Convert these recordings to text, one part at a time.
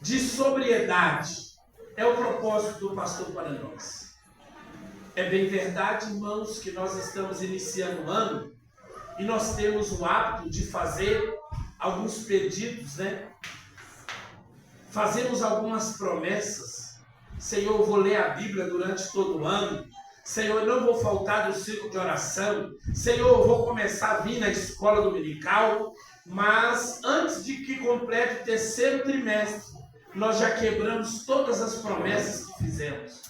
de sobriedade é o propósito do pastor para nós. É bem verdade, irmãos, que nós estamos iniciando o ano e nós temos o hábito de fazer alguns pedidos, né? Fazemos algumas promessas. Senhor, eu vou ler a Bíblia durante todo o ano. Senhor, eu não vou faltar do ciclo de oração. Senhor, eu vou começar a vir na escola dominical. Mas antes de que complete o terceiro trimestre, nós já quebramos todas as promessas que fizemos.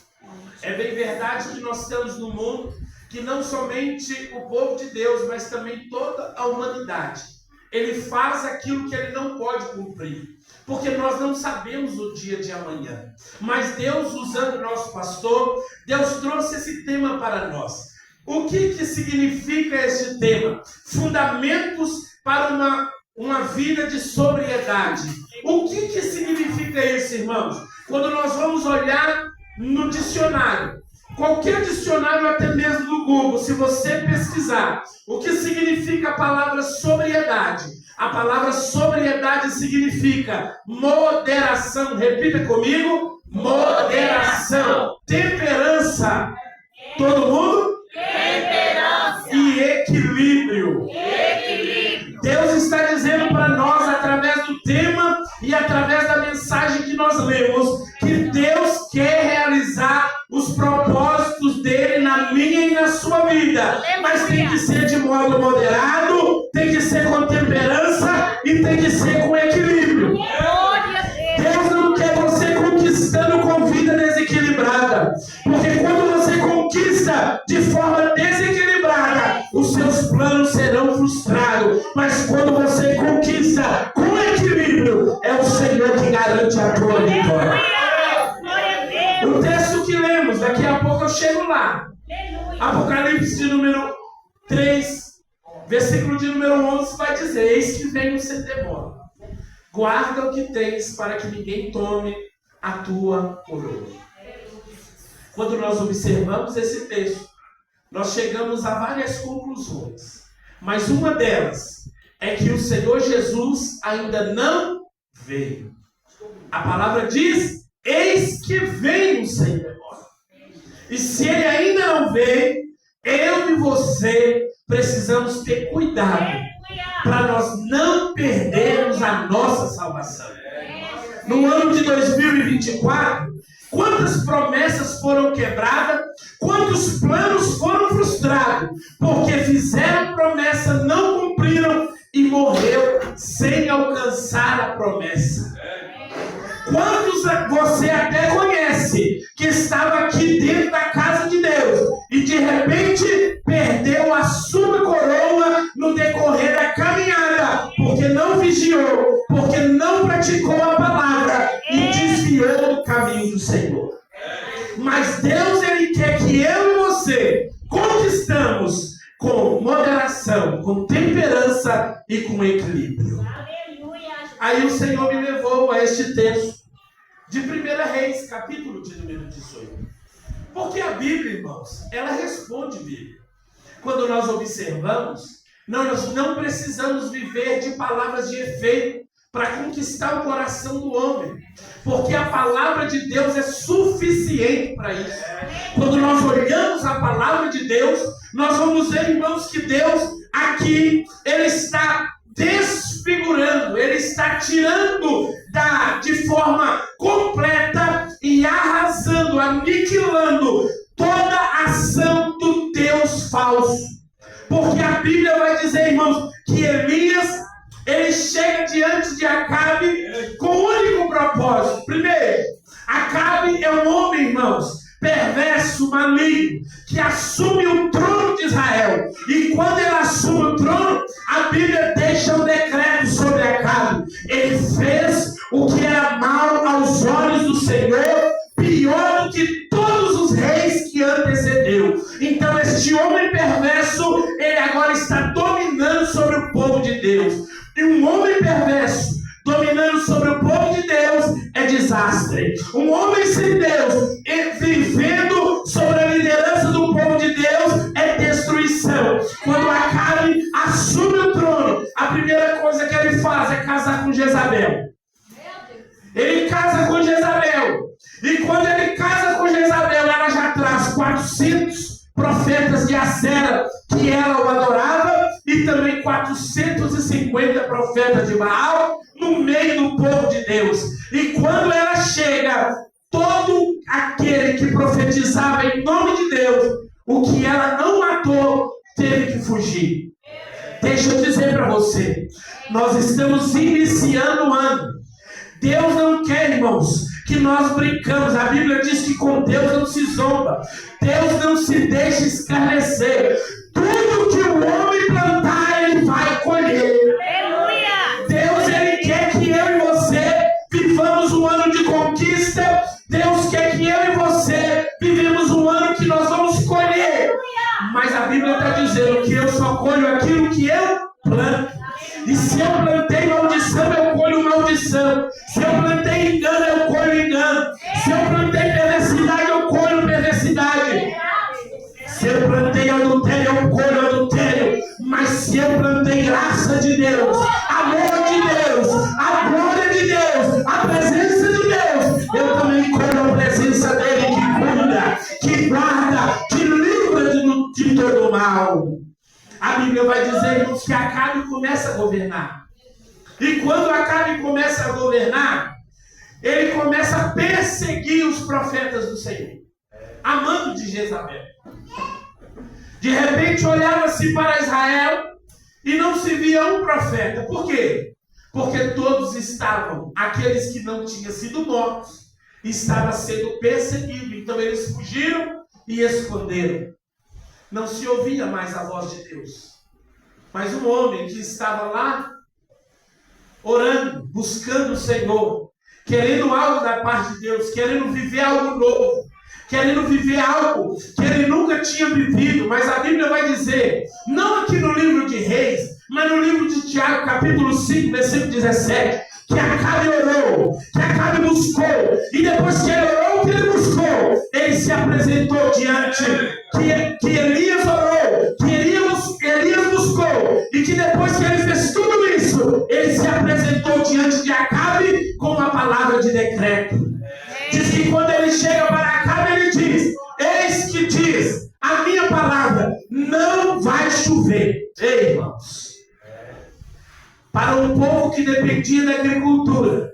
É bem verdade que nós estamos no mundo que não somente o povo de Deus, mas também toda a humanidade, ele faz aquilo que ele não pode cumprir, porque nós não sabemos o dia de amanhã. Mas Deus, usando o nosso pastor, Deus trouxe esse tema para nós. O que significa esse tema? Fundamentos para uma vida de sobriedade. O que significa isso, irmãos? Quando nós vamos olhar no dicionário, qualquer dicionário, até mesmo do Google, se você pesquisar o que significa a palavra sobriedade, a palavra sobriedade significa moderação. Repita comigo: moderação, temperança. Todo mundo? Temperança. E equilíbrio. Deus está dizendo para nós, através do tema e através da mensagem que nós lemos, que Deus quer realizar os propósitos dele na minha e na sua vida. Mas tem que ser de modo moderado, tem que ser com temperança e tem que ser com equilíbrio. Deus não quer você conquistando com vida desequilibrada, porque quando você conquista de forma desequilibrada, os seus planos serão frustrados. Mas quando você conquista com equilíbrio, é o Senhor que garante a tua vitória. O texto que lemos, daqui a pouco eu chego lá. Apocalipse de número 3, versículo de número 11 vai dizer: eis que vem o Cetemor, guarda o que tens para que ninguém tome a tua coroa. Quando nós observamos esse texto, nós chegamos a várias conclusões, mas uma delas é que o Senhor Jesus ainda não veio. A palavra diz: eis que vem o Senhor. E se ele ainda não veio, eu e você precisamos ter cuidado para nós não perdermos a nossa salvação. No ano de 2024, quantas promessas foram quebradas, quantos planos foram frustrados, porque fizeram promessa, não cumpriram e morreu sem alcançar a promessa. Quantos você até conhece que estava aqui dentro da casa de Deus e de repente perdeu a sua coroa no decorrer da caminhada, porque não vigiou, porque não praticou a palavra e desviou do caminho do Senhor. Mas Deus, ele quer que eu e você conquistamos com moderação, com temperança e com equilíbrio. Aí o Senhor me levou a este texto de 1 Reis, capítulo de número 18. Porque a Bíblia, irmãos, ela responde Bíblia. Quando nós observamos, nós não precisamos viver de palavras de efeito para conquistar o coração do homem, porque a palavra de Deus é suficiente para isso. Quando nós olhamos a palavra de Deus, nós vamos ver, irmãos, que Deus aqui, ele está desfigurando, ele está tirando de forma completa e arrasando, aniquilando toda a ação do Deus falso. Porque a Bíblia vai dizer, irmãos, que Elias, ele chega diante de Acabe com um único propósito. Primeiro, Acabe é um homem, irmãos, perverso, maligno, que assume o trono de Israel. E quando ele assume o trono, a Bíblia deixa um decreto sobre Acabe. Ele fez o que era mal aos olhos do Senhor, pior do que todos os reis que antecedeu. Então este homem perverso, ele agora está dominando sobre o povo de Deus. E um homem perverso dominando sobre o povo de Deus é desastre. Um homem sem Deus vivendo sobre a liderança do povo de Deus é destruição. Quando Acabe assume o trono, a primeira coisa que ele faz é casar com Jezabel. Ele casa profetas de Acera, que ela o adorava, e também 450 profetas de Baal, no meio do povo de Deus. E quando ela chega, todo aquele que profetizava em nome de Deus, o que ela não matou, teve que fugir. Deixa eu dizer para você, nós estamos iniciando o ano. Deus não quer, irmãos, que nós brincamos. A Bíblia diz que com Deus não se zomba. Deus não se deixa escarnecer. Tudo que o homem plantar, ele vai colher. Aleluia! Deus, ele quer que eu e você vivamos um ano de conquista. Deus quer que eu e você vivemos um ano que nós vamos colher. Mas a Bíblia está dizendo que eu só colho aquilo que eu planto. E se eu plantei maldição, eu colho maldição. Se eu plantei engano, eu colho engano. Se eu plantei perversidade, eu colho perversidade. Se eu plantei adultério, eu colho adultério. Mas se eu plantei graça de Deus, amor de Deus, a glória de Deus, a presença de Deus, eu também colho a presença dele que cuida, que guarda, que livra de todo mal. A Bíblia vai dizer, irmãos, que Acabe começa a governar. E quando Acabe começa a governar, ele começa a perseguir os profetas do Senhor, amando de Jezabel. De repente olhava-se para Israel e não se via um profeta. Por quê? Porque todos estavam, aqueles que não tinham sido mortos, estavam sendo perseguidos. Então eles fugiram e esconderam. Não se ouvia mais a voz de Deus. Mas um homem que estava lá, orando, buscando o Senhor, querendo algo da parte de Deus, querendo viver algo novo, querendo viver algo que ele nunca tinha vivido. Mas a Bíblia vai dizer, não aqui no livro de Reis, mas no livro de Tiago, capítulo 5, versículo 17, que Acabe orou, que Acabe buscou, e depois que ele orou, que ele buscou, ele se apresentou diante, que Elias orou, que Elias buscou, e que depois que ele fez tudo isso, ele se apresentou diante de Acabe com uma palavra de decreto. Diz que quando ele chega para Acabe, ele diz, eis que diz a minha palavra, não vai chover. Ei, irmãos, para um povo que dependia da agricultura,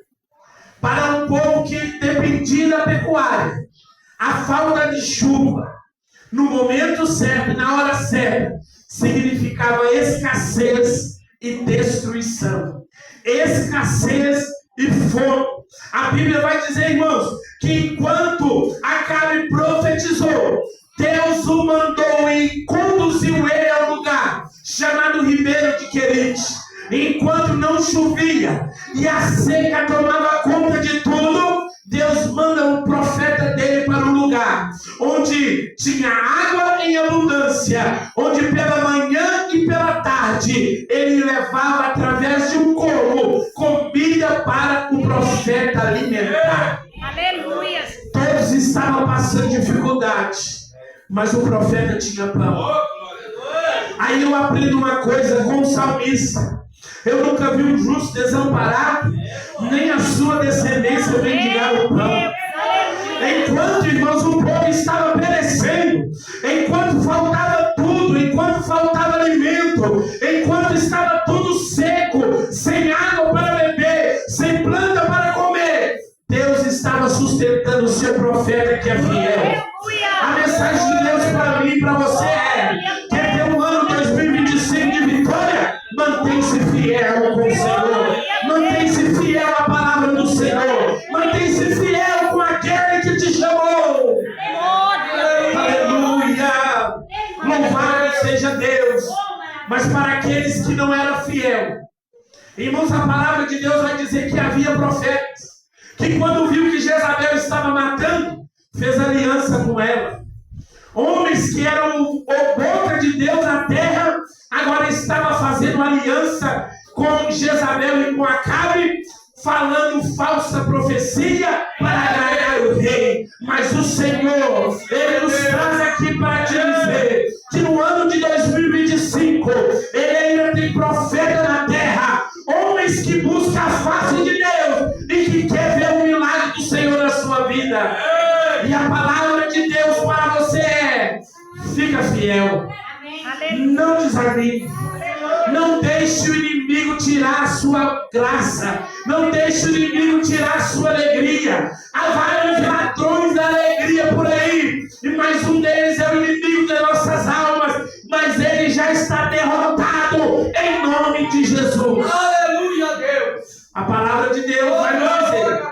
para um povo que dependia da pecuária, a falta de chuva, no momento certo e na hora certa, significava escassez e destruição. Escassez e fome. A Bíblia vai dizer, irmãos, que enquanto Acabe profetizou, Deus o mandou e conduziu ele a um lugar chamado Ribeiro de Querite. Enquanto não chovia e a seca tomava conta de tudo, Deus manda um profeta dele para um lugar onde tinha água em abundância, onde pela manhã e pela tarde ele levava através de um corvo comida para o profeta alimentar. Aleluia! Todos estavam passando dificuldade, mas o profeta tinha pão. Aí eu aprendo uma coisa com o salmista. Eu nunca vi um justo desamparado, nem a sua descendência mendigar o pão. Enquanto, irmãos, o povo estava perecendo, enquanto faltava tudo, enquanto faltava alimento, enquanto estava tudo seco, sem água para beber, sem planta para comer, Deus estava sustentando o seu profeta que é fiel. A mensagem de Deus para mim e para você é: quer ter um ano 2025 de vitória? Mantém-se fiel com o Senhor. Mantém-se fiel à palavra do Senhor. Mantém-se fiel com aquele que te chamou. Aleluia! Louvado seja Deus. Mas para aqueles que não eram fiel, irmãos, a palavra de Deus vai dizer que havia profetas que, quando viu que Jezabel estava matando, fez aliança com ela. Homens que eram o boca de Deus na terra, agora estava fazendo aliança com Jezabel e com Acabe, falando falsa profecia para ganhar o rei. Mas o Senhor, Ele nos traz aqui para te dizer que no ano de 2025, Ele ainda tem profeta na terra, homens que buscam a face de Deus e que quer ver o milagre do Senhor na sua vida. E a palavra de Deus para você é: fica fiel. Não desanime. Não deixe o inimigo tirar a sua graça. Não deixe o inimigo tirar a sua alegria. Há vários ladrões da alegria por aí. E mais um deles é o inimigo das nossas almas. Mas ele já está derrotado em nome de Jesus. Aleluia, Deus. A palavra de Deus vai nos dizer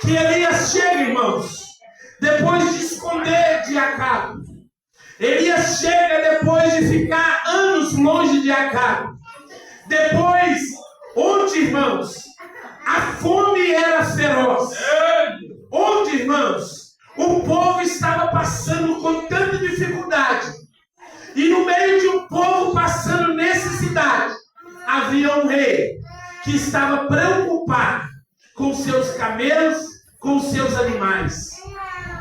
que Elias chega, irmãos, depois de esconder de Acabe. Elias chega depois de ficar anos longe de Acabe. Depois, onde, irmãos, a fome era feroz. Onde, irmãos, o povo estava passando com tanta dificuldade. E no meio de um povo passando necessidade, havia um rei que estava preocupado com seus camelos, com seus animais.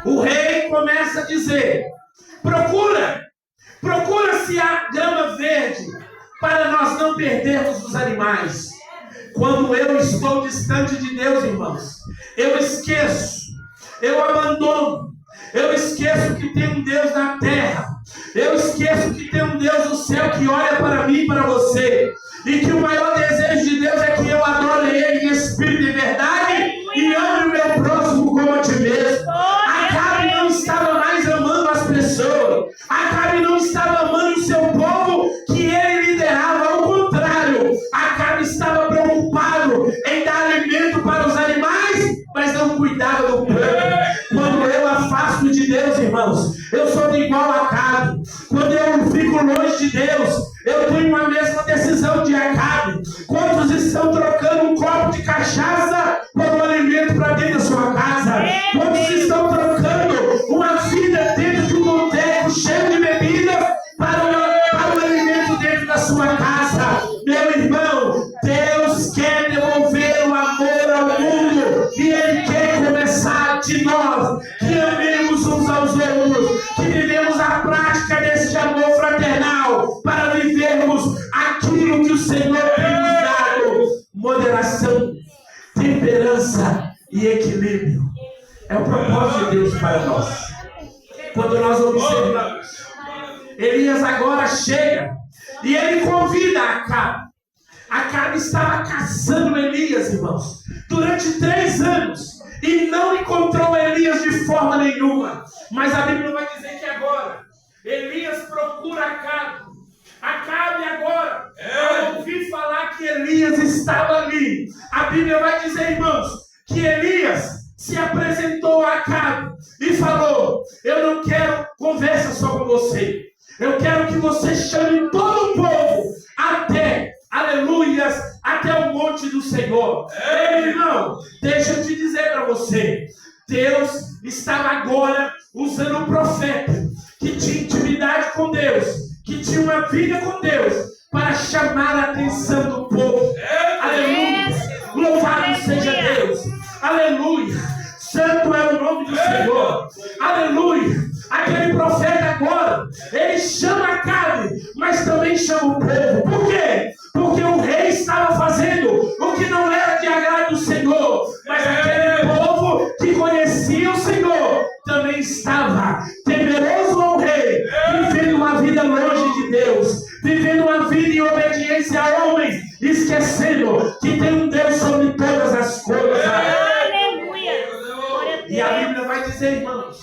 O rei começa a dizer: procura-se a grama verde, para nós não perdermos os animais. Quando eu estou distante de Deus, irmãos, eu esqueço, eu abandono, eu esqueço que tem um Deus na terra, eu esqueço que tem um Deus no céu que olha para mim e para você, e que o maior desejo de Deus é que eu adore Ele em espírito e verdade, e ame o meu próximo como a ti mesmo. Acabe não estava mais amando as pessoas, Acabe não estava amando o seu povo que ele liderava. Ao contrário, Acabe estava preocupado em dar alimento para os animais, mas não cuidava do povo. Quando eu afasto de Deus, irmãos, eu sou igual a Acabe. Quando eu fico longe de Deus, eu tenho a mesma decisão de Acabe. Quantos estão trocando um copo de cachaça por um alimento para dentro da sua casa? Quantos estão trocando uma vida dentro de um boteco cheio de bebida para o alimento dentro da sua casa? Meu irmão, Deus quer devolver o amor ao mundo, e Ele quer começar de nós, que amemos uns aos outros, que vivemos a prática desse amor fraternal, para vivermos aquilo que o Senhor tem nos dado: moderação, temperança e equilíbrio. É o propósito de Deus para nós. Quando nós observamos, Elias agora chega e ele convida Acabe. Acabe estava caçando Elias, irmãos, durante 3 anos, e não encontrou Elias de forma nenhuma. Mas a Bíblia vai dizer que agora Elias procura Acabe. Acabe agora, ao ouvir falar que Elias estava ali, a Bíblia vai dizer, irmãos, que Elias se apresentou a Acabe e falou: eu não quero conversa só com você, eu quero que você chame todo o povo até, aleluias, até o monte do Senhor. Ei, irmão, deixa eu te dizer para você, Deus estava agora usando um profeta que tinha intimidade com Deus, que tinha uma vida com Deus, para chamar a atenção do povo. Aleluia, louvado seja Deus, aleluia, santo é o nome do Senhor, aleluia. Aquele profeta agora, ele chama Acabe, mas também chama o povo. Por quê? Porque o rei estava fazendo o que não era de agrado do Senhor, mas aquele povo que conhecia o Senhor também estava temeroso ao rei, vivendo uma vida longe de Deus, vivendo uma vida em obediência a homens, esquecendo que tem um Deus sobre todas as coisas. E a Bíblia vai dizer, irmãos,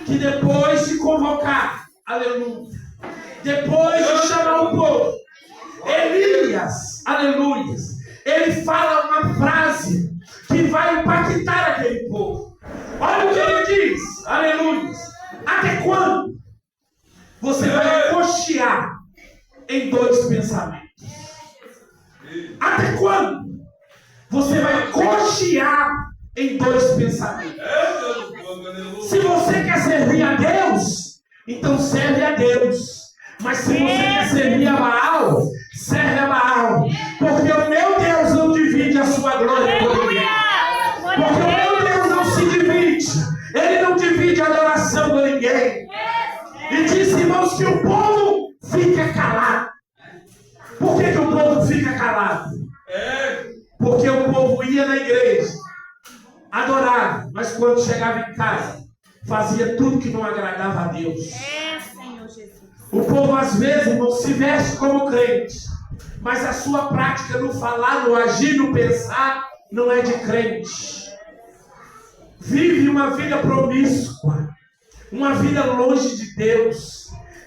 que depois de convocar, aleluia, depois de chamar o povo, Elias, aleluia, ele fala uma frase que vai impactar aquele povo. Olha o que ele diz, aleluia: até quando você vai cochear em 2 pensamentos? Até quando você vai cochear em 2 pensamentos? Se você quer servir a Deus, então serve a Deus. Mas se você quer servir a Baal, serve a Baal. Porque o meu Deus não divide a sua glória com ninguém. Porque o meu Deus não se divide. Ele não divide a adoração com ninguém. E disse, irmãos, que o povo fica calado. Por que o povo fica calado? Porque o povo ia na igreja, adorava, mas quando chegava em casa, fazia tudo que não agradava a Deus. Senhor Jesus. O povo às vezes, irmão, se veste como crente, mas a sua prática no falar, no agir, no pensar, não é de crente. Vive uma vida promíscua, uma vida longe de Deus.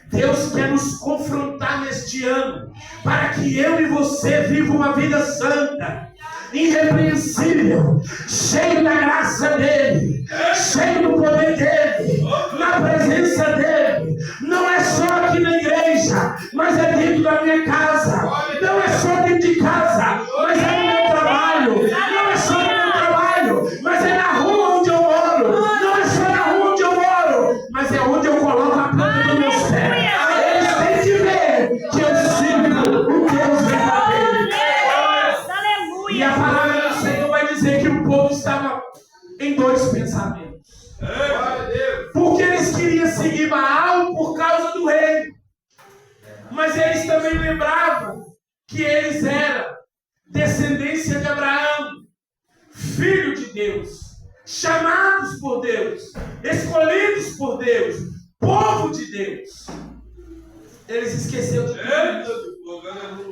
Deus quer nos confrontar neste ano, para que eu e você viva uma vida santa, irrepreensível, cheio da graça dele, cheio do poder dele, na presença dele. Não é só aqui na igreja, mas é dentro da minha casa. Não é só dentro de casa, mas é no meu trabalho. Não é só no meu trabalho, mas é na rua onde eu moro. Não é só na rua onde eu moro, mas é onde eu coloco a planta dos meus pés. Eles têm que ver que eu sirvo o Deus verdadeiro. E a palavra do Senhor vai dizer que o povo estava em dois pensamentos. Porque eles queriam seguir Baal por causa do rei. Mas eles também lembravam que eles eram descendência de Abraão, filho de Deus, chamados por Deus, escolhidos por Deus, povo de Deus. Eles esqueceram de tudo.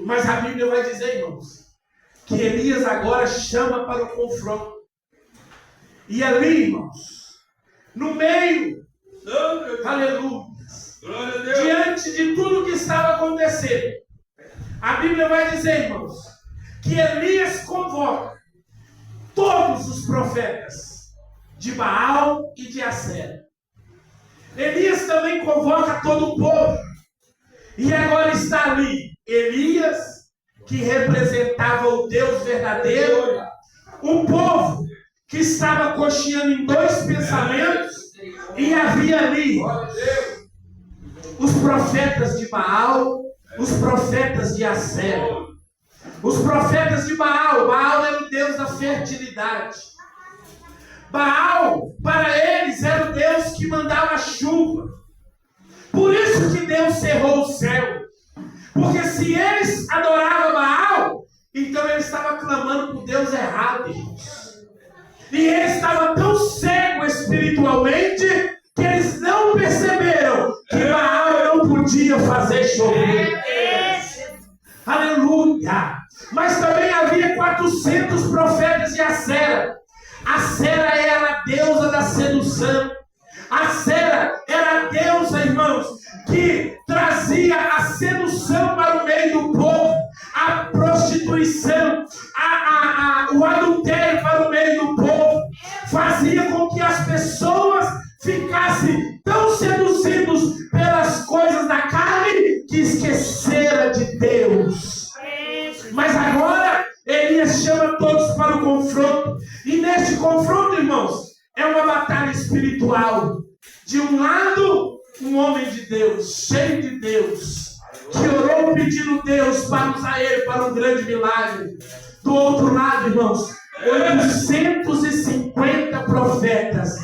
Mas a Bíblia vai dizer, irmãos, que Elias agora chama para o confronto. E ali, irmãos, no meio, aleluia, diante de tudo que estava acontecendo, a Bíblia vai dizer, irmãos, que Elias convoca todos os profetas de Baal e de Acera. Elias também convoca todo o povo. E agora está ali Elias, que representava o Deus verdadeiro, o povo que estava cocheando em dois pensamentos, e havia ali os profetas de Baal, os profetas de Acera. Os profetas de Baal, Baal era o Deus da fertilidade. Baal, para eles, era o Deus que mandava chuva. Por isso que Deus cerrou o céu. Porque se eles adoravam Baal, então ele estava clamando por Deus errado, irmãos. E ele estava tão cego espiritualmente que eles não perceberam que Baal não podia fazer chover. Aleluia! Mas também havia 400 profetas de Acera. Acera era a deusa da sedução. Acera era a deusa, irmãos, que trazia a sedução para o meio do povo, a prostituição, o adultério para o meio do povo, fazia com que as pessoas ficassem tão seduzidos pelas coisas da carne que esqueceram de Deus. Mas agora Elias chama todos para o confronto, e neste confronto, irmãos, é uma batalha espiritual. De um lado, um homem de Deus, cheio de Deus, que orou pedindo Deus para usar ele para um grande milagre. Do outro lado, irmãos, 850 profetas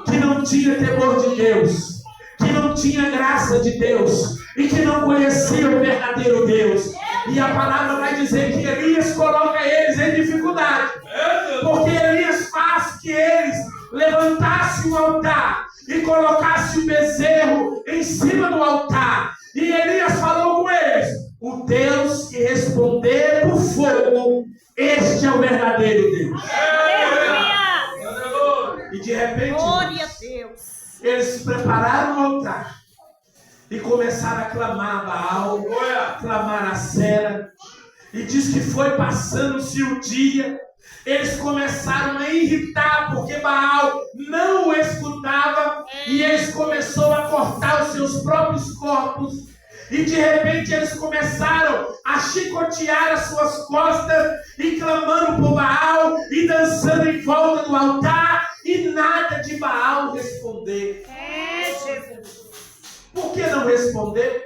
que não tinham temor de Deus, que não tinham graça de Deus e que não conheciam o verdadeiro Deus. E a palavra vai dizer que Elias coloca eles em dificuldade, porque Elias faz que eles levantassem um altar e colocassem o bezerro em cima do altar. E Elias falou com eles: o Deus que responder por fogo, este é o verdadeiro Deus. E de repente, eles se prepararam no altar e começaram a clamar a Baal, clamar a Acera. E diz que foi passando-se o dia, eles começaram a irritar, porque Baal não o escutava, e eles começaram a cortar os seus próprios corpos. E de repente eles começaram a chicotear as suas costas, e clamando por Baal, e dançando em volta do altar, e nada de Baal responder. Jesus. Por que não responder?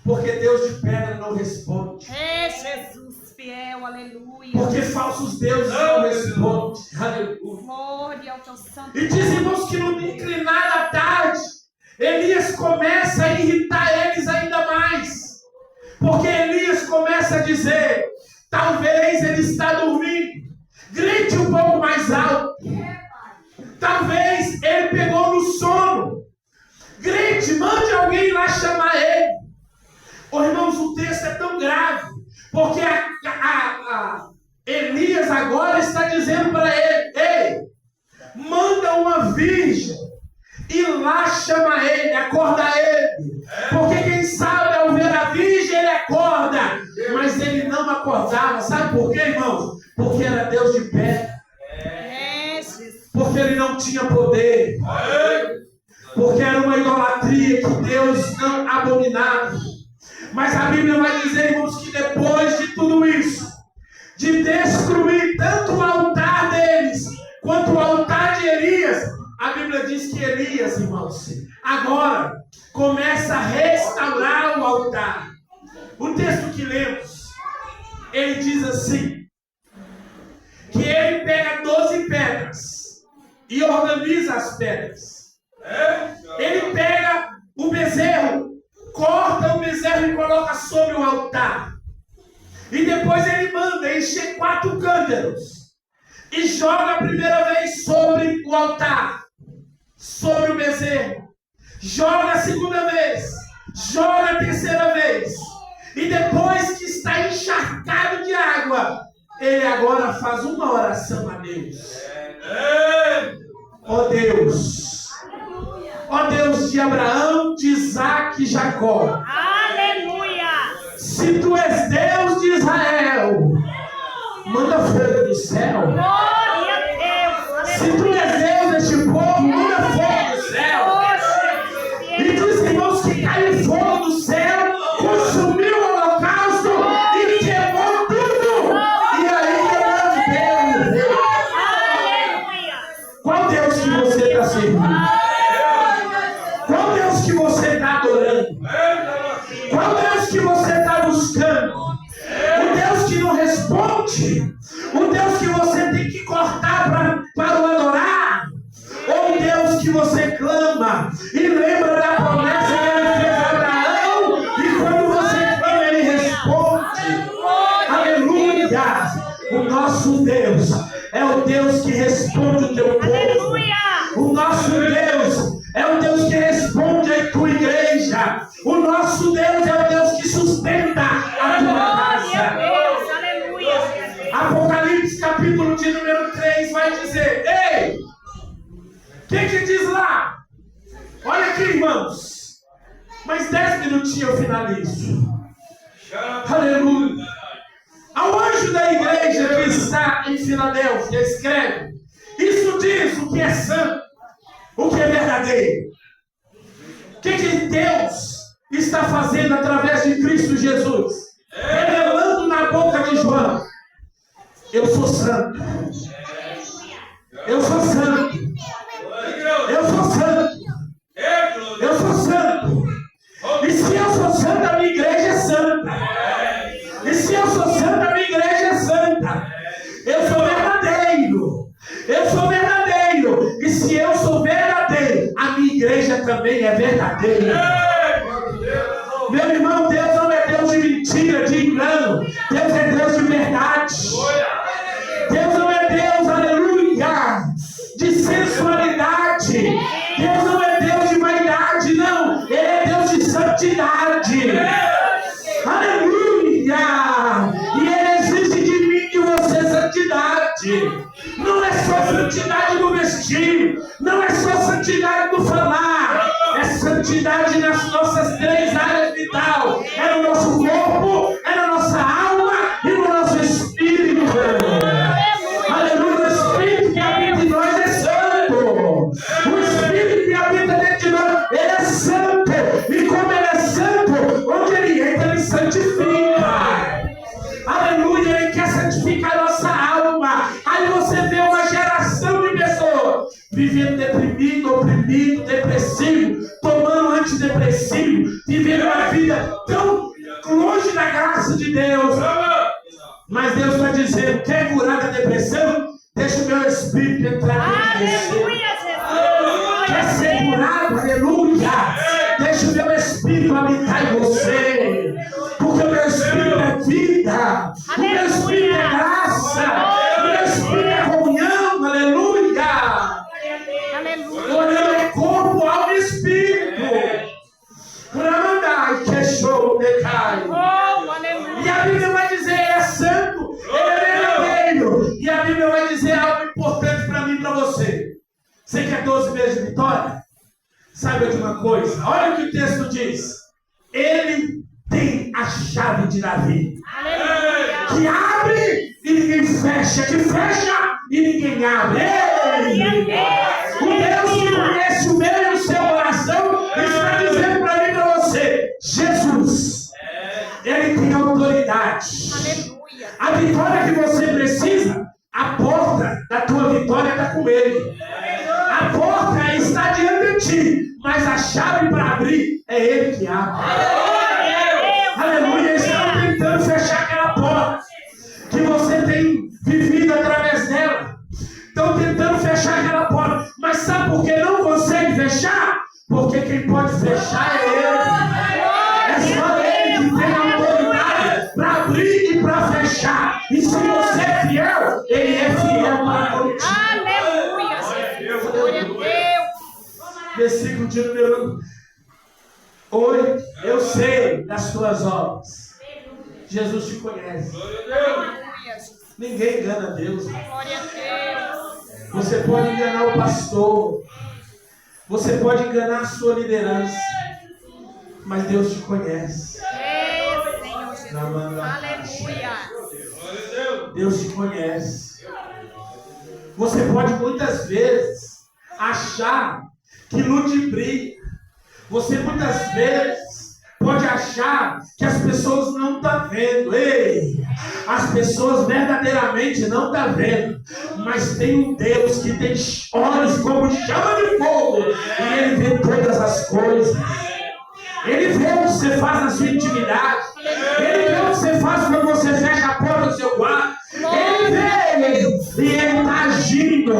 Porque Deus de pedra não responde. Jesus fiel, aleluia. Porque falsos deuses não respondem. Aleluia. Glória ao teu santo. E diz, irmãos, que no inclinar da tarde, Elias começa a irritar eles ainda mais. Porque Elias começa a dizer: talvez ele está dormindo. Grite um pouco mais alto. Talvez ele alguém ir lá chamar ele. Oh, irmãos, o texto é tão grave, porque Elias agora está dizendo para ele: ei, manda uma virgem e lá chama ele, acorda ele. Porque quem sabe ao ver a virgem ele acorda. Mas ele não acordava. Sabe por quê, irmãos? Porque era Deus de pé. Porque ele não tinha poder. Porque era uma idolatria que Deus não abominava. Mas a Bíblia vai dizer, irmãos, que depois de tudo isso, de destruir tanto o altar deles quanto o altar de Elias, a Bíblia diz que Elias, irmãos, agora começa a restaurar o altar. O texto que lemos, ele diz assim, que ele pega 12 pedras e organiza as pedras. Ele pega o bezerro, corta o bezerro e coloca sobre o altar. E depois ele manda encher 4 cântaros e joga a primeira vez sobre o altar, sobre o bezerro. Joga a segunda vez, joga a terceira vez. E depois que está encharcado de água, ele agora faz uma oração a Deus. Ó Deus, ó Deus de Abraão, de Isaac e Jacó. Aleluia! Se tu és Deus de Israel, manda fogo do céu. Glória a Deus! Se tu és Deus deste povo, manda fogo do céu. E diz, irmãos, que caiu fogo do céu, consumiu o holocausto e queimou tudo. E aí Deus veio. Qual Deus que você está servindo? Qual Deus que você está adorando? Qual Deus que você está buscando? O Deus que não responde? O Deus que você tem que cortar para o adorar? Ou o Deus que você clama e lembra da promessa que ele fez a Abraão? E quando você clama, ele responde. Aleluia! O nosso Deus é o Deus que responde o teu povo. O nosso Deus é o Deus que responde a tua igreja. O nosso Deus é o Deus que sustenta a tua casa. Apocalipse capítulo de número 3 vai dizer: ei, o que diz lá? Olha aqui, irmãos. Mais 10 minutinhos eu finalizo. Aleluia. Ao anjo da igreja que está em Filadélfia, escreve: isso diz o que é santo, o que é verdadeiro. O que Deus está fazendo através de Cristo Jesus? Revelando na boca de João: eu sou santo. Eu sou santo. Eu sou santo. Eu sou santo. E se eu sou santo, a minha igreja é santa. E se eu sou santo, a minha igreja é santa. Eu sou verdadeiro. Eu sou verdadeiro. E se eu sou verdadeiro, a minha igreja também é verdadeira. Meu irmão, Deus não é Deus de mentira, de engano. Deus é Deus de verdade. Deus não é Deus, aleluia, de sensualidade. Deus não é Deus de vaidade, não. Ele é Deus de santidade. Aleluia! E Ele exige de mim e de você santidade. Não é só santidade no vestir, não é só santidade no falar, é santidade nas nossas 3 áreas vital. É no nosso corpo, é na nossa alma e no nosso espírito. Aleluia! O espírito que habita em nós é santo. O espírito que habita dentro de nós, ele é santo. E como ele é santo, onde ele entra, ele santifica. Aleluia! Ele quer santificar a nossa alma. Aí você vê uma geração de pessoas vivendo deprimido, oprimido, depressivo, tomando antidepressivo, vivendo uma vida tão longe da graça de Deus. Mas Deus está dizendo: quer curar da depressão? Deixa o meu espírito entrar dentro de você. Quer ser curado? Aleluia! Deixa o meu espírito habitar em você. Porque o meu espírito é vida. O meu espírito é graça. O meu espírito é comunhão. Aleluia! O olhando é corpo, alma e espírito. Bíblia vai dizer algo importante para mim e para você. Você quer 12 meses de vitória? Saiba de uma coisa. Olha o que o texto diz. Ele tem a chave de Davi. Aleluia. Que abre e ninguém fecha. Que fecha e ninguém abre. O Deus que conhece o meu e o seu coração está dizendo para mim e para você. Jesus, Ele tem autoridade. Aleluia. A vitória que você precisa, a porta da tua vitória está com Ele. A porta está diante de ti, mas a chave para abrir é Ele que abre. Aleluia. Eles estão tentando fechar aquela porta que você tem vivido através dela. Estão tentando fechar aquela porta, mas sabe por que não consegue fechar? Porque quem pode fechar é Ele. É só Ele que tem a autoridade para abrir e para fechar. E se você é fiel, Ele é fiel para contigo. Aleluia, Jesus. Glória a Deus. Versículo de número 8. Eu sei das tuas obras. Jesus te conhece. Aleluia, Jesus. Ninguém engana Deus. Glória a Deus. Você pode enganar o pastor. Você pode enganar a sua liderança. Mas Deus te conhece. Senhor Jesus. Aleluia. Deus te conhece. Você pode muitas vezes achar que ludibria. Você muitas vezes pode achar que as pessoas não estão vendo. Ei, as pessoas verdadeiramente não estão vendo. Mas tem um Deus que tem olhos como chama de fogo. E Ele vê todas as coisas. Ele vê o que você faz na sua intimidade. Ele vê o que você faz quando você fecha a porta do seu quarto. Ele vê. E Ele está agindo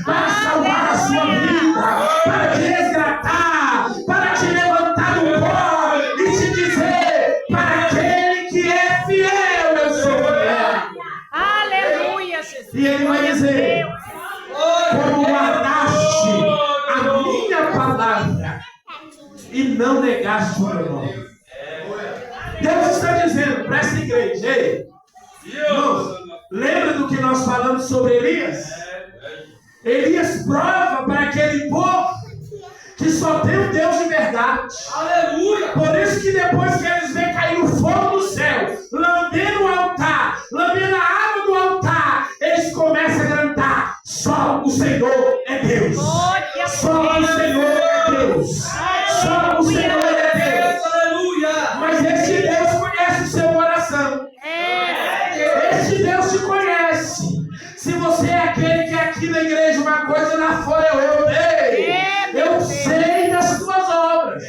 para salvar a sua vida. Para te resgatar. Para te levantar do pó. E te dizer para aquele que é fiel. Eu sou fiel. Aleluia, Jesus. E Ele vai dizer. Como guardaste a minha palavra e não negaste o meu nome. Deus está dizendo para essa igreja, ei, irmãos, lembra do que nós falamos sobre Elias? Elias prova para aquele povo que só tem um Deus de verdade. Aleluia! Por isso que depois que eles veem cair o fogo do céu, lambendo o altar, lambendo a água do altar, eles começam a cantar: só o Senhor é Deus. Só o Senhor é Deus. Só o Senhor é Deus. Aleluia! Mas esse Deus conhece o seu coração. Esse Deus te conhece. Se você é aquele que é aqui na igreja uma coisa, lá fora eu sei das tuas obras.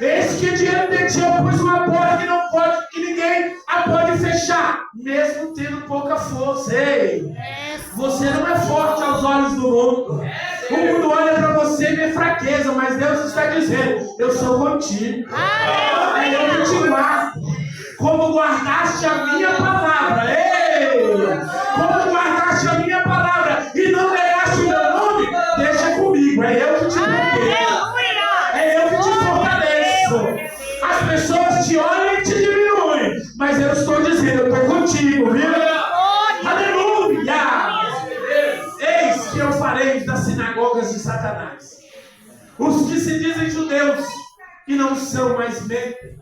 Eis que diante de ti eu pus uma porta que não pode, que ninguém a pode fechar, mesmo tendo pouca força. Ei, você não é forte aos olhos do mundo. O mundo olha para você e vê fraqueza, mas Deus está dizendo: eu sou contigo. É eu que te guardo. Como guardaste a minha palavra. Ei, como guardaste a minha palavra e não negaste o meu nome, deixa comigo. É eu que te protejo. É eu que te fortaleço. As pessoas te olham e te diminuem, mas eu estou dizendo: eu estou contigo, viu? Aleluia! Eis que eu farei das sinagogas de Satanás os que se dizem judeus e não são, mais mentem.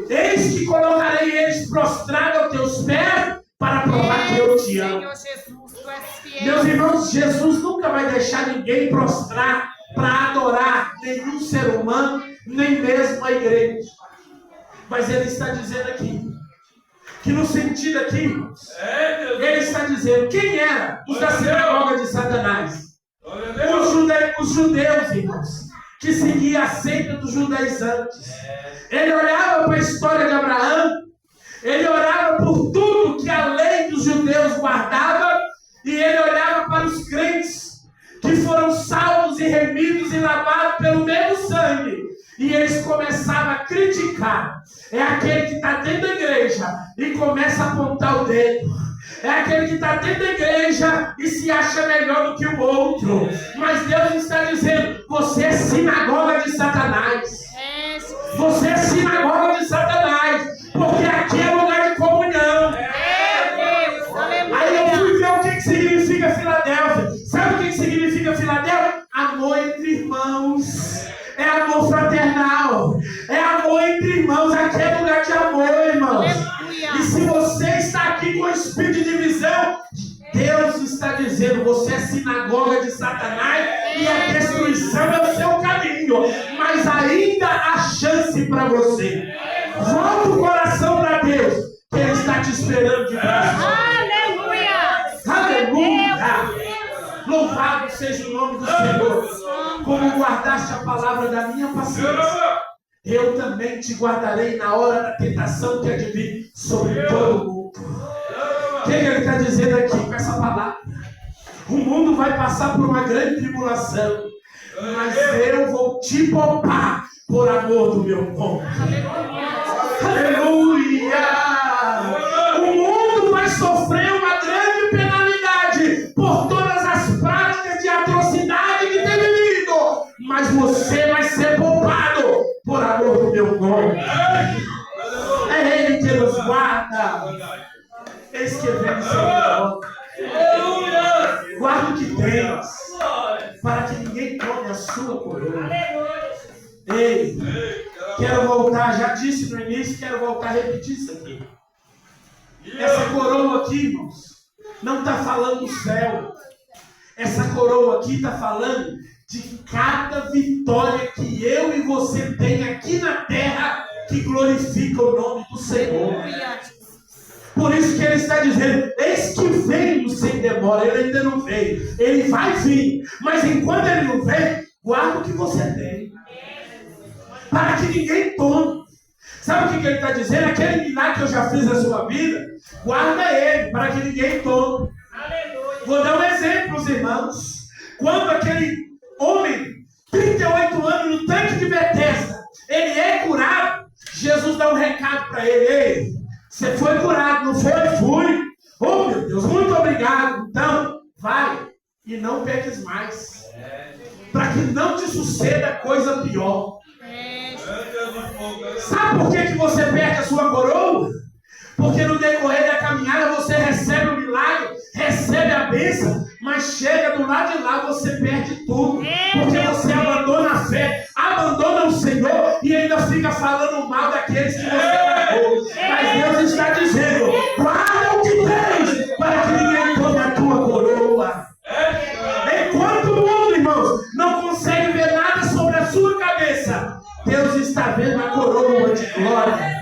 Eis que colocarei eles prostrados aos teus pés para provar que eu te amo. Meus irmãos, Jesus nunca vai deixar ninguém prostrar para adorar nenhum ser humano, nem mesmo a igreja. Mas Ele está dizendo aqui, que no sentido aqui, Ele está dizendo: quem era os da sinagoga de Satanás? Os judeus, irmãos, que seguiam a seita dos judaizantes. Ele olhava para a história de Abraão, ele olhava por tudo que a lei dos judeus guardava, e ele olhava para os crentes que foram salvos e remidos e lavados pelo mesmo sangue. E eles começavam a criticar. É aquele que está dentro da igreja e começa a apontar o dedo. É aquele que está dentro da igreja e se acha melhor do que o outro. Mas Deus está dizendo: você é sinagoga de Satanás. Você é sinagoga de Satanás. Porque aqui é lugar de comunhão. Aí eu fui ver o que Deus está dizendo, você é sinagoga de Satanás e a destruição é o seu caminho. Mas ainda há chance para você. Volta o coração para Deus, que Ele está te esperando de braços. Aleluia! Aleluia! Louvado seja o nome do Senhor. Como guardaste a palavra da minha paciência, eu também te guardarei na hora da tentação que há de vir sobre todo o mundo. O que ele está dizendo aqui com essa palavra? O mundo vai passar por uma grande tribulação, mas eu vou te poupar por amor do meu nome. Aleluia! O mundo vai sofrer uma grande penalidade por todas as práticas de atrocidade que tem vivido, mas você vai ser poupado por amor do meu nome. É Ele que nos guarda. Eis que vem Senhor. Guarda o que tens, para que ninguém tome a sua coroa. Ei, quero voltar, já disse no início, quero voltar a repetir isso aqui. Essa coroa aqui, irmãos, não está falando do céu. Essa coroa aqui está falando de cada vitória que eu e você tem aqui na terra que glorifica o nome do Senhor. Por isso que ele está dizendo, eis que venho sem demora. Ele ainda não veio, ele vai vir, mas enquanto ele não vem, guarda o que você tem, para que ninguém tome. Sabe o que ele está dizendo? Aquele milagre que eu já fiz na sua vida, guarda ele, para que ninguém tome. Vou dar um exemplo, os irmãos. Quando aquele homem, 38 anos no tanque de Betesda, ele é curado, Jesus dá um recado para ele: ei, você foi curado, não foi? Fui. Oh, meu Deus, muito obrigado. Então, vai e não peques mais, para que não te suceda coisa pior. Sabe por que você perde a sua coroa? Porque no decorrer da caminhada você recebe o milagre, recebe a bênção, mas chega do lado de lá, você perde tudo. Porque você abandona a fé, abandona o Senhor e ainda fica falando mal daqueles que você amou. Mas Deus está dizendo, guarda o que tens, para que ninguém tome a tua coroa. Enquanto o mundo, irmãos, não consegue ver nada sobre a sua cabeça, Deus está vendo a coroa de glória.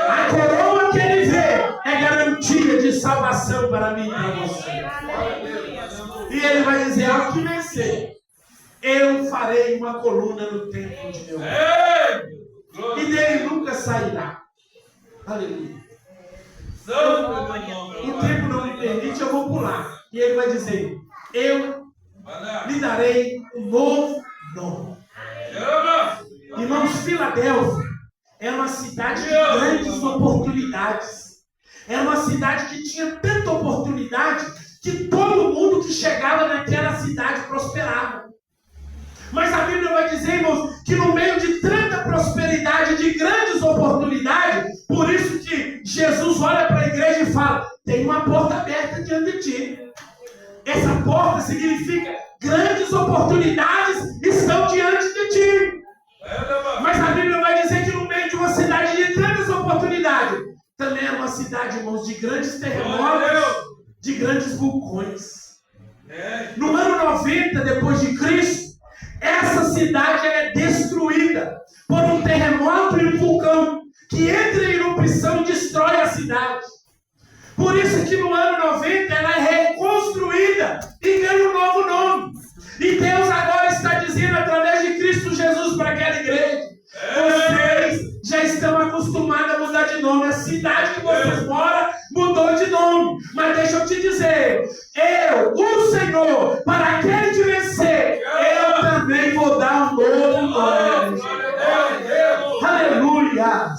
A coroa que Ele vê é garantia de salvação para mim e para você. E Ele vai dizer, ao que vencer, eu farei uma coluna no templo de meu Deus. E dele nunca sairá. Aleluia. O tempo não me permite, eu vou pular. E Ele vai dizer, eu lhe darei um novo nome. Irmãos, Filadélfia era uma cidade de grandes oportunidades. Era uma cidade que tinha tanta oportunidade que todo mundo que chegava naquela cidade prosperava. Mas a Bíblia vai dizer, irmãos, que no meio de tanta prosperidade, de grandes oportunidades, por isso que Jesus olha para a igreja e fala, tem uma porta aberta diante de ti. Essa porta significa grandes oportunidades estão diante de ti. Mas a Bíblia vai dizer que no meio de uma cidade de grandes oportunidades, também é uma cidade, irmãos, de grandes terremotos, de grandes vulcões. No ano 90 depois de Cristo, essa cidade é destruída por um terremoto e um vulcão que entra em erupção e destrói a cidade. Por isso que no ano 90 ela é reconstruída e ganha um novo nome. E Deus agora está dizendo através de Cristo Jesus para aquela igreja, vocês já estão acostumados a mudar de nome. A cidade que vocês moram mudou de nome. Mas deixa eu te dizer, eu, o Senhor, para aquele que vencer, eu também vou dar um novo nome. Aleluia!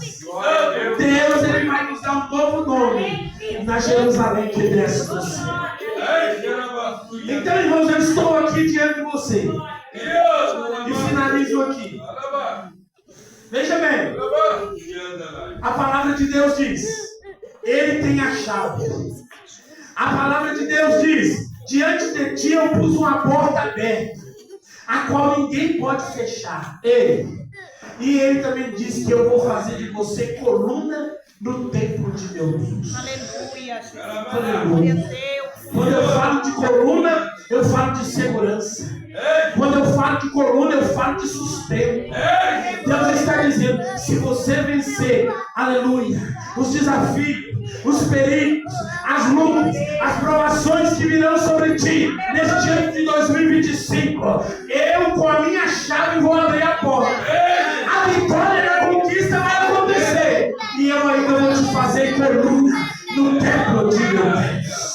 Deus, Ele vai nos dar um novo nome na Jerusalém que desce do céu. Então, irmãos, eu estou aqui diante de você e finalizo aqui. Veja bem, a palavra de Deus diz, Ele tem a chave. A palavra de Deus diz, diante de ti eu pus uma porta aberta, a qual ninguém pode fechar. E Ele também diz que eu vou fazer de você coluna no templo de meu Deus. Aleluia. Aleluia. Quando eu falo de coluna, eu falo de segurança. Quando eu falo de coluna, eu falo de sustento. Deus está dizendo, se você vencer, aleluia, os desafios, os perigos, as lutas, as provações que virão sobre ti neste ano de 2025, eu com a minha chave vou abrir a porta. A vitória da conquista vai acontecer. E eu ainda vou te fazer coluna no templo de meu Deus.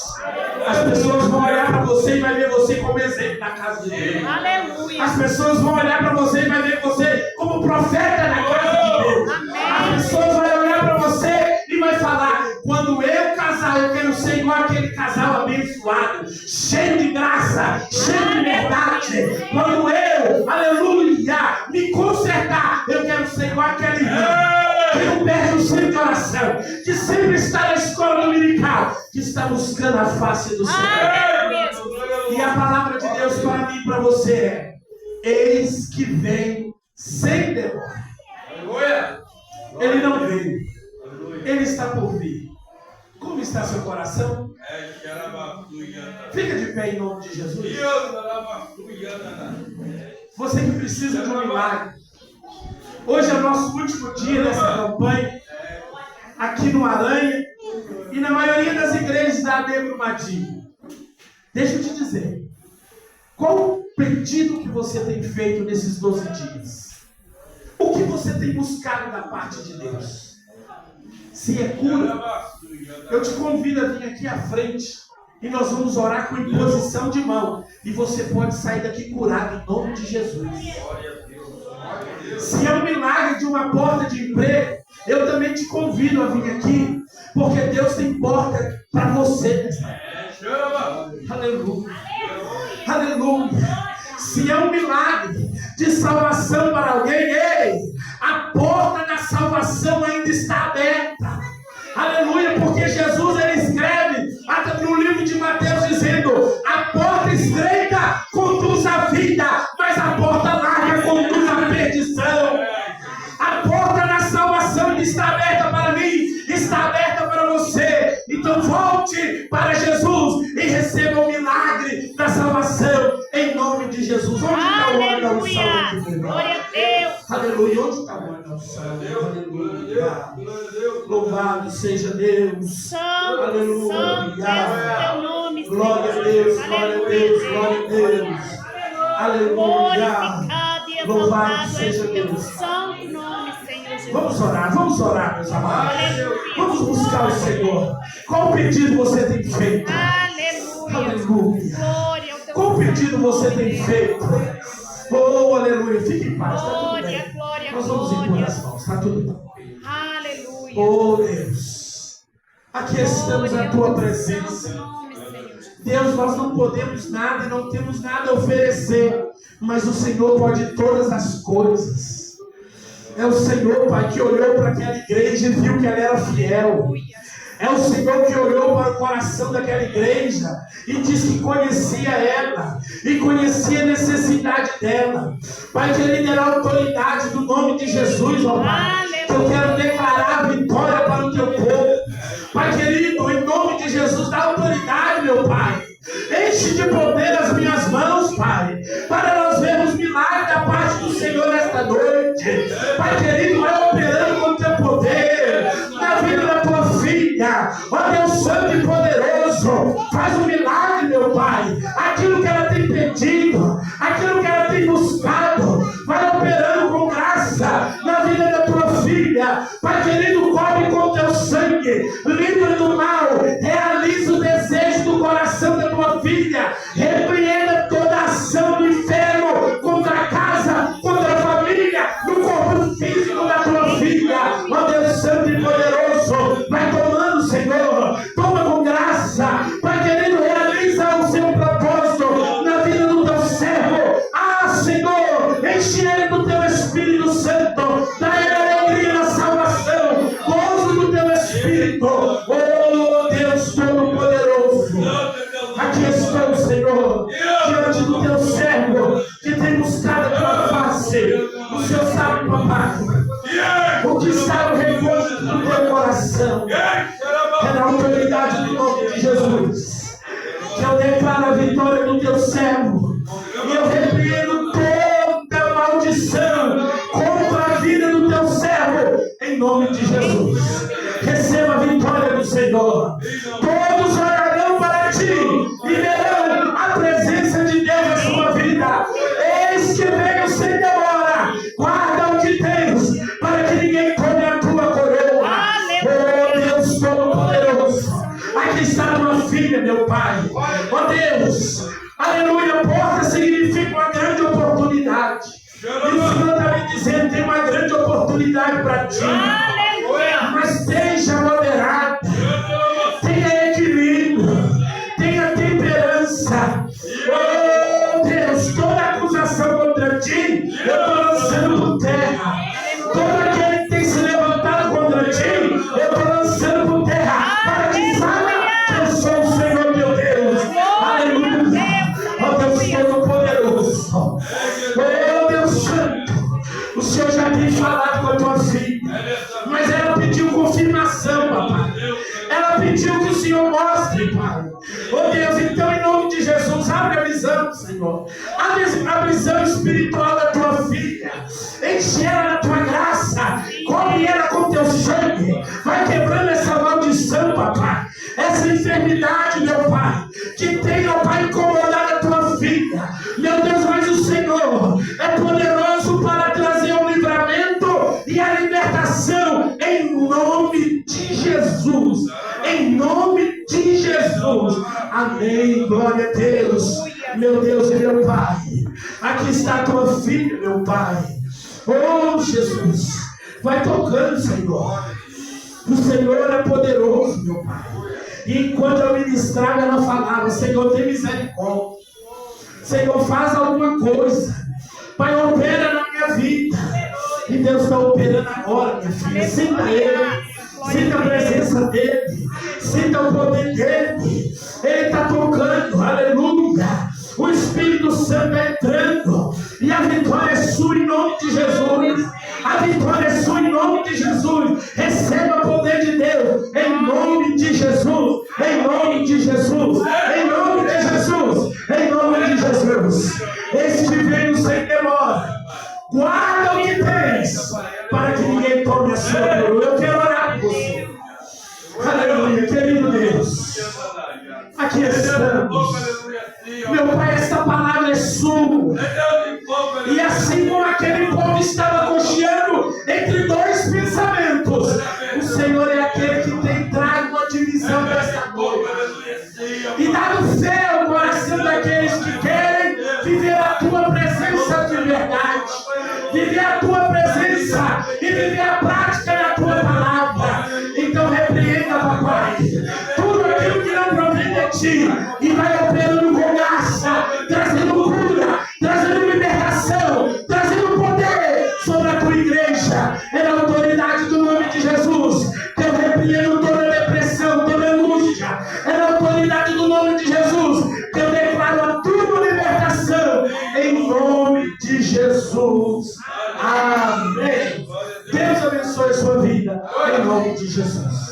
As pessoas vão olhar para você e vai ver você como exemplo na casa de Deus. Aleluia. As pessoas vão olhar para você e vai ver você como profeta na casa de Deus. As pessoas vão olhar para você e vai falar, quando eu casar, eu quero ser igual aquele casal abençoado, cheio de graça, cheio de verdade. Quando eu, aleluia, me consertar, eu quero ser igual aquele que não perde o centro de oração, que sempre está na escola dominical, que está buscando a face do Senhor. E a palavra de Deus para mim e para você é: eis que vem sem demora. Ele não veio, ele está por vir. Como está seu coração? Fica de pé em nome de Jesus. Você que precisa de um milagre. Hoje é o nosso último dia dessa campanha, aqui no Aranha e na maioria das igrejas da AD Brumadinho. Deixa eu te dizer, qual o pedido que você tem feito nesses 12 dias? O que você tem buscado da parte de Deus? Se é cura, eu te convido a vir aqui à frente e nós vamos orar com imposição de mão. E você pode sair daqui curado em nome de Jesus. Se é um milagre de uma porta de emprego, eu também te convido a vir aqui, porque Deus tem porta para você nessa noite. Aleluia. Aleluia. Se é um milagre de salvação para alguém, ei, a porta da salvação ainda está aberta. Aleluia, porque Jesus ele escreve até no livro de Mateus dizendo: a porta estreita conduz à vida, mas a porta larga conduz à perdição. A porta da salvação está aberta para mim, está aberta para você. Então volte para Jesus e receba o milagre da salvação em nome de Jesus. Onde está o óleo da unção? Glória a Deus. Aleluia, onde está o óleo da unção? Aleluia. Louvado seja Deus. Aleluia. Teu nome, Senhor. Glória a Deus, glória a Deus, glória a Deus. Aleluia. Louvado seja Deus. Santo nome, Senhor Jesus. Vamos orar, meus amados. Vamos buscar o Senhor. Qual pedido você tem feito? Aleluia. Aleluia. Glória ao teu Qual pedido você tem feito? Oh, aleluia. Fique em paz, está tudo Glória, bem. glória, Nós vamos impor glória. as mãos, está tudo bem. Aleluia. Oh, Deus. Aqui estamos na tua presença. Nome, Senhor. Deus, nós não podemos nada e não temos nada a oferecer, mas o Senhor pode todas as coisas. É o Senhor, Pai, que olhou para aquela igreja e viu que ela era fiel. É o Senhor que olhou para o coração daquela igreja e disse que conhecia ela e conhecia a necessidade dela. Pai, querido, era a autoridade do nome de Jesus, ó Pai, que eu quero declarar a vitória para o teu povo. Pai querido, em nome de Jesus, dá autoridade, meu Pai. Enche de poder as minhas mãos, Pai, para nós vermos milagre da parte do Senhor nesta noite. Pai querido, vai operando com o teu poder na vida da tua filha. Ó Deus Santo e poderoso, faz um milagre, meu Pai. Aquilo que ela tem pedido, aquilo que ela tem buscado, vai operando com graça na vida da tua filha. Pai querido, cobre com o teu sangue, livra do mal, realiza o desejo do coração da tua filha, repreenda toda ação do inferno contra a casa, contra a família, no corpo físico da tua filha. Ó Deus Santo e poderoso, vai tomando, Senhor, toma com graça. Pai querido, realiza o seu propósito na vida do teu servo. Ah, Senhor, enche ele do teu Espírito Santo, dá ele alegria na salvação, gozo do teu Espírito. Oh Deus Todo-Poderoso, aqui estou, Senhor, diante do teu servo que tem buscado a tua face. O Senhor sabe, papai, o que está no recôndito do teu coração. É na autoridade do nome de Jesus vitória do teu servo. E eu repreendo toda maldição contra a vida do teu servo, em nome de Jesus. Receba a vitória do Senhor. Todos olharão para ti e verão a presença de Deus na sua vida. Eis que venho sem demora. Guarda o que tens, para que ninguém tome a tua coroa. Oh Deus Todo-Poderoso, aqui está a tua filha, meu Pai. Oh Deus, aleluia. Porta significa uma grande oportunidade. E o Senhor está me dizendo: tem uma grande oportunidade para ti. Mas seja moderado, tenha equilíbrio, tenha temperança. Oh Deus, toda acusação contra ti, eu estou lançando por terra. Todo aquele que tem se levantado contra ti, eu estou lançando por terra, para que saiba que eu sou o Senhor meu Deus. Aleluia. Oh Deus Todo-Poderoso, oh Deus Santo, o Senhor já tem falado com a tua filha, mas ela pediu confirmação, papai. Ela pediu que o Senhor mostre, Pai. Oh Deus, então em nome de Jesus, abre a visão, Senhor. Abre a visão espiritual da tua filha. Enche ela da tua graça. Cobre ela com teu sangue. Vai quebrando essa maldição, papai. Essa enfermidade, meu Pai, que tem, ó Pai, incomodado a tua filha. Meu Deus, mas o Senhor é poderoso para trazer o livramento e a libertação em nome de Jesus. Em nome de Jesus. Amém. Glória a Deus. Meu Deus e meu Pai. Aqui está a tua filha, meu Pai. Oh Jesus. Vai tocando, Senhor. O Senhor é poderoso, meu Pai. E enquanto eu ministrava, ela falava: Senhor, tem misericórdia. Senhor, faz alguma coisa. Pai, opera na minha vida. E Deus está operando agora, minha filha. Sinta Ele. Sinta a presença dEle. Sinta o poder dEle. Ele está tocando. Aleluia. O Espírito Santo está entrando. E a vitória é sua em nome de Jesus. A vitória é sua em nome de Jesus. Receba o poder de Deus. Em nome de Jesus. Em nome de Jesus. Em nome de Jesus. Em nome de Jesus. Este veio sem demora. Guarda o que tens, para que ninguém tome a sua coroa. Eu quero orar por você. Aleluia, querido Deus. Aqui estamos. Meu Pai, esta palavra é sua. E assim como aquele povo estava cocheando entre dois pensamentos, o Senhor é aquele que tem trago uma divisão desta noite. E dado fé ao coração daqueles que querem viver a tua presença de verdade. Viver a tua presença e viver a prática da tua palavra. Então repreenda, papai, tudo aquilo que não provém de ti e vai operando com graça, trazendo cura, trazendo libertação, trazendo poder sobre a tua igreja. É na autoridade do nome de Jesus que eu repreendo toda depressão, toda angústia. É na autoridade do nome de Jesus que eu declaro a tua libertação em nome de Jesus. Amém. Deus abençoe a sua vida em nome de Jesus.